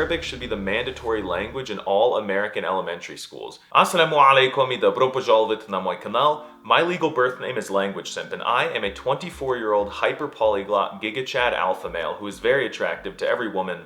Arabic should be the mandatory language in all American elementary schools. Assalamu alaikum и добро пожаловать на мой канал. My legal birth name is Language Simp, and I am a 24-year-old hyper-polyglot Giga-Chad alpha male who is very attractive to every woman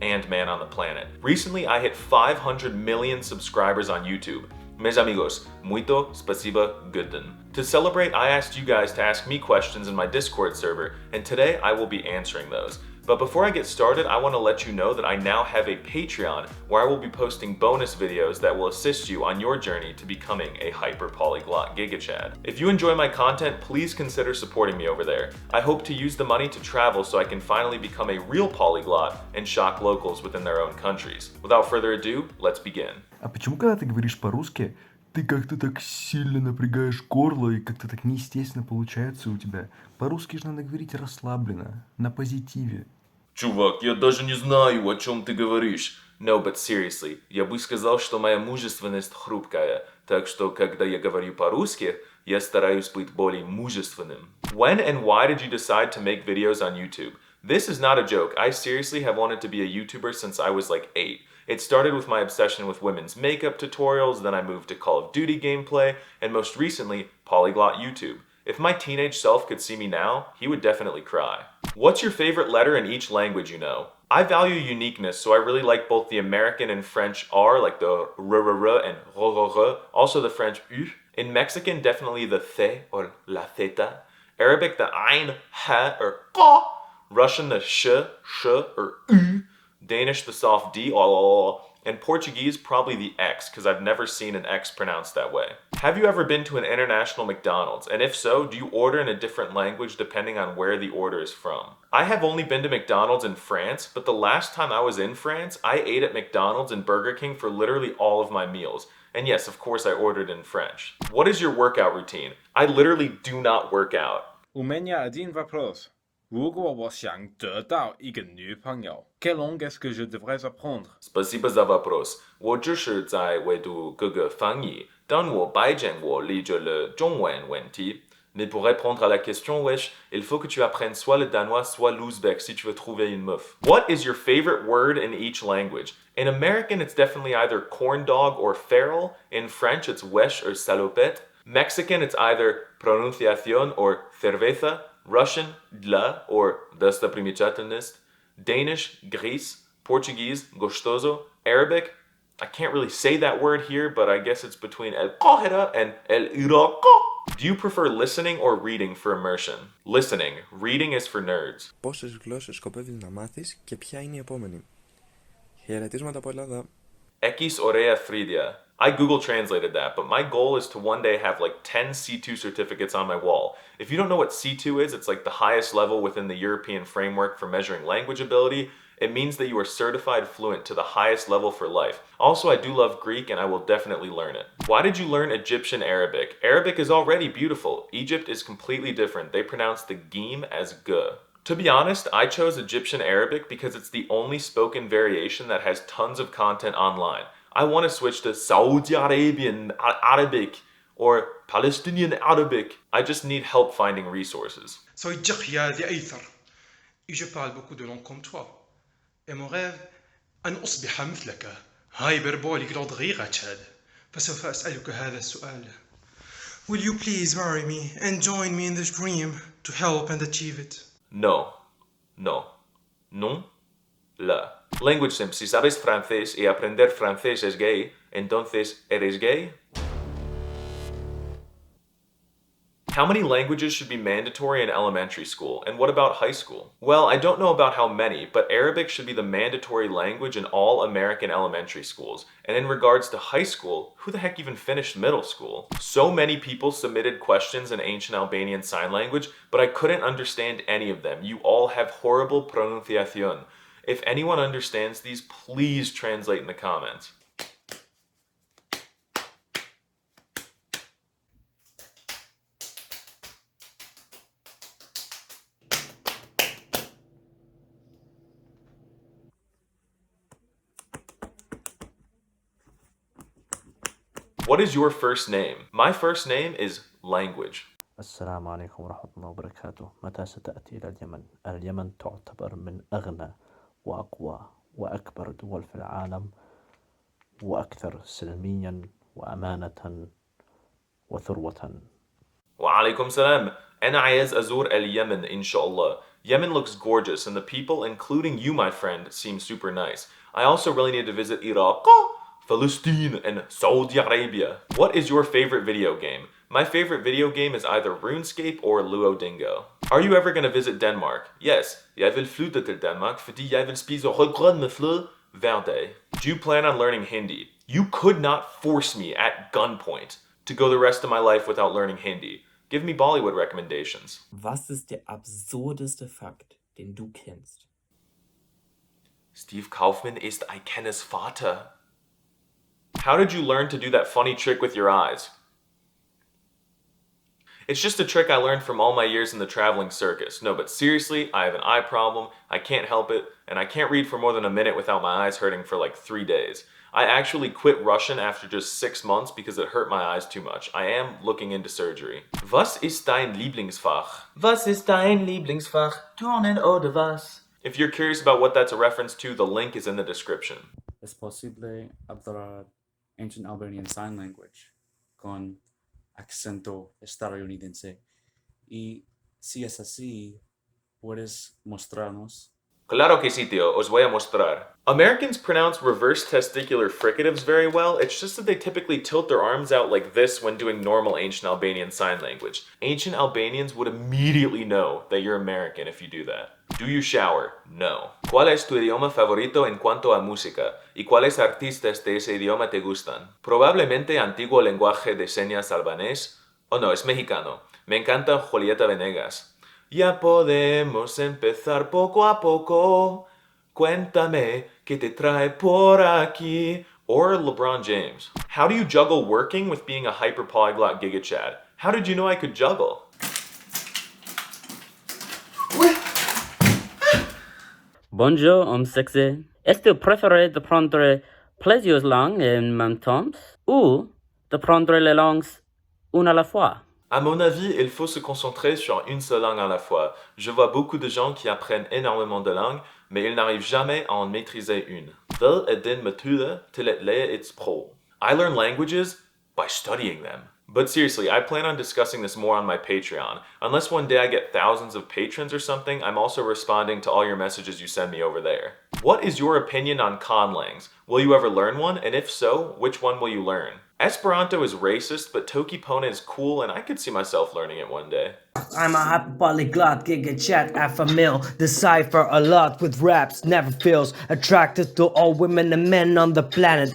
and man on the planet. Recently, I hit 500 million subscribers on YouTube. Mis amigos, muito spasiba gooden. To celebrate, I asked you guys to ask me questions in my Discord server, and today I will be answering those. But before I get started, I want to let you know that I now have a Patreon where I will be posting bonus videos that will assist you on your journey to becoming a hyper-polyglot Giga-Chad. If you enjoy my content, please consider supporting me over there. I hope to use the money to travel so I can finally become a real polyglot and shock locals within their own countries. Without further ado, let's begin. А почему, когда ты говоришь по-русски, ты как-то так сильно напрягаешь горло и как-то так неестественно получается у тебя? По-русски же надо говорить расслабленно, на позитиве. Чувак, я даже не знаю, о чем ты говоришь. No, but seriously, я бы сказал, что моя мужественность хрупкая, так что, когда я говорю по-русски, я стараюсь быть более мужественным. When and why did you decide to make videos on YouTube? This is not a joke. I seriously have wanted to be a YouTuber since I was like 8. It started with my obsession with women's makeup tutorials, then I moved to Call of Duty gameplay, and most recently, Polyglot YouTube. If my teenage self could see me now, he would definitely cry. What's your favorite letter in each language you know? I value uniqueness, so I really like both the American and French R, like the r and r, also the French U. In Mexican, definitely the th or la theta. Arabic, the ein, ha, or qa. Russian, the sh or u. Danish, the soft d, and Portuguese, probably the X, because I've never seen an X pronounced that way. Have you ever been to an international McDonald's? And if so, do you order in a different language depending on where the order is from? I have only been to McDonald's in France, but the last time I was in France, I ate at McDonald's and Burger King for literally all of my meals. And yes, of course I ordered in French. What is your workout routine? I literally do not work out. У меня один вопрос. 如果我想得到一个女朋友 quelle langue est-ce que je devrais apprendre? Спасибо за вопрос. 我只是在阅读各个翻译，但我拜见我理解了中文问题。Mais pour répondre à la question, wesh, il faut que tu apprennes soit le danois, soit l'ouzbek si tu veux trouver une meuf. What is your favorite word in each language? In American, it's definitely either corn dog or feral. In French, it's wesh or salopette. Mexican, it's either pronunciación or cerveza. Russian, dla or dostoprimечательность. Danish, gris. Portuguese, gostoso. Arabic, I can't really say that word here, but I guess it's between el qahira and el iraqo. Do you prefer listening or reading for immersion? Listening. Reading is for nerds. Πόσες γλώσσες σκοπεύεις να μάθεις και ποια είναι η επόμενη? Χαιρετίσματα από Ελλάδα. Ekis orea fridia. I Google translated that, but my goal is to one day have like 10 C2 certificates on my wall. If you don't know what C2 is, it's like the highest level within the European framework for measuring language ability. It means that you are certified fluent to the highest level for life. Also, I do love Greek and I will definitely learn it. Why did you learn Egyptian Arabic? Arabic is already beautiful. Egypt is completely different. They pronounce the gim as g. To be honest, I chose Egyptian Arabic because it's the only spoken variation that has tons of content online. I want to switch to Saudi Arabian Arabic or Palestinian Arabic. I just need help finding resources. Soy Jahya the Aether et je parle beaucoup de langues comme toi. Et mon rêve أن أصبح مثلك hyperbolic غيغتشاد فسوف أسألك هذا السؤال. Will you please marry me and join me in this dream to help and achieve it? No. Non. La. Language Simp, si sabes francés y aprender francés es gay, entonces eres gay? How many languages should be mandatory in elementary school, and what about high school? Well, I don't know about how many, but Arabic should be the mandatory language in all American elementary schools. And in regards to high school, who the heck even finished middle school? So many people submitted questions in ancient Albanian Sign Language, but I couldn't understand any of them. You all have horrible pronunciación. If anyone understands these, please translate in the comments. What is your first name? My first name is Language. السلام عليكم ورحمة الله وبركاته. متى ستأتي إلى اليمن؟ اليمن تعتبر من أغنى وأقوى وأكبر دول في العالم وأكثر سلميا وأمانة وثروة. وعليكم salam. أنا عايز أزور اليمن إن شاء الله. Yemen looks gorgeous and the people, including you, my friend, seem super nice. I also really need to visit Iraq, Palestine, and Saudi Arabia. What is your favorite video game? My favorite video game is either RuneScape or Duolingo. Are you ever going to visit Denmark? Yes, jeg vil flytte til Danmark, fordi jeg vil spise rødgrød med fløde hver dag. Do you plan on learning Hindi? You could not force me at gunpoint to go the rest of my life without learning Hindi. Give me Bollywood recommendations. Was ist der absurdeste Fakt, den du kennst? Steve Kaufman ist Ikenes Vater. How did you learn to do that funny trick with your eyes? It's just a trick I learned from all my years in the traveling circus. No, but seriously, I have an eye problem, I can't help it, and I can't read for more than a minute without my eyes hurting for like 3 days. I actually quit Russian after just 6 months because it hurt my eyes too much. I am looking into surgery. Was ist dein Lieblingsfach? Was ist dein Lieblingsfach? Turnen oder was? If you're curious about what that's a reference to, the link is in the description. Es posible hablar ancient Albanian sign language con acento estadounidense. Y si es así, ¿puedes mostrarnos? Claro que sí, tío. Os voy a mostrar. Americans pronounce reverse testicular fricatives very well. It's just that they typically tilt their arms out like this when doing normal ancient Albanian sign language. Ancient Albanians would immediately know that you're American if you do that. Do you shower? No. ¿Cuál es tu idioma favorito en cuanto a música? ¿Y cuáles artistas de ese idioma te gustan? Probablemente antiguo lenguaje de señas albanés. Oh no, es mexicano. Me encanta Julieta Venegas. Ya podemos empezar poco a poco. Cuéntame qué te trae por aquí. Or LeBron James. How do you juggle working with being a hyper polyglot Giga Chad? How did you know I could juggle? Bonjour, homme sexy. Est-ce que tu préfères de prendre plusieurs langues en même temps ou de prendre les langues une à la fois? À mon avis, il faut se concentrer sur une seule langue à la fois. Je vois beaucoup de gens qui apprennent énormément de langues, mais ils n'arrivent jamais à en maîtriser une. Vil är din metode till att lära ett språk? I learn languages by studying them. But seriously, I plan on discussing this more on my Patreon. Unless one day I get thousands of patrons or something, I'm also responding to all your messages you send me over there. What is your opinion on Conlangs? Will you ever learn one? And if so, which one will you learn? Esperanto is racist, but Tokipona is cool and I could see myself learning it one day. I'm a hyper polyglot, Giga Chat, alpha male. Decipher a lot with raps, never feels attracted to all women and men on the planet.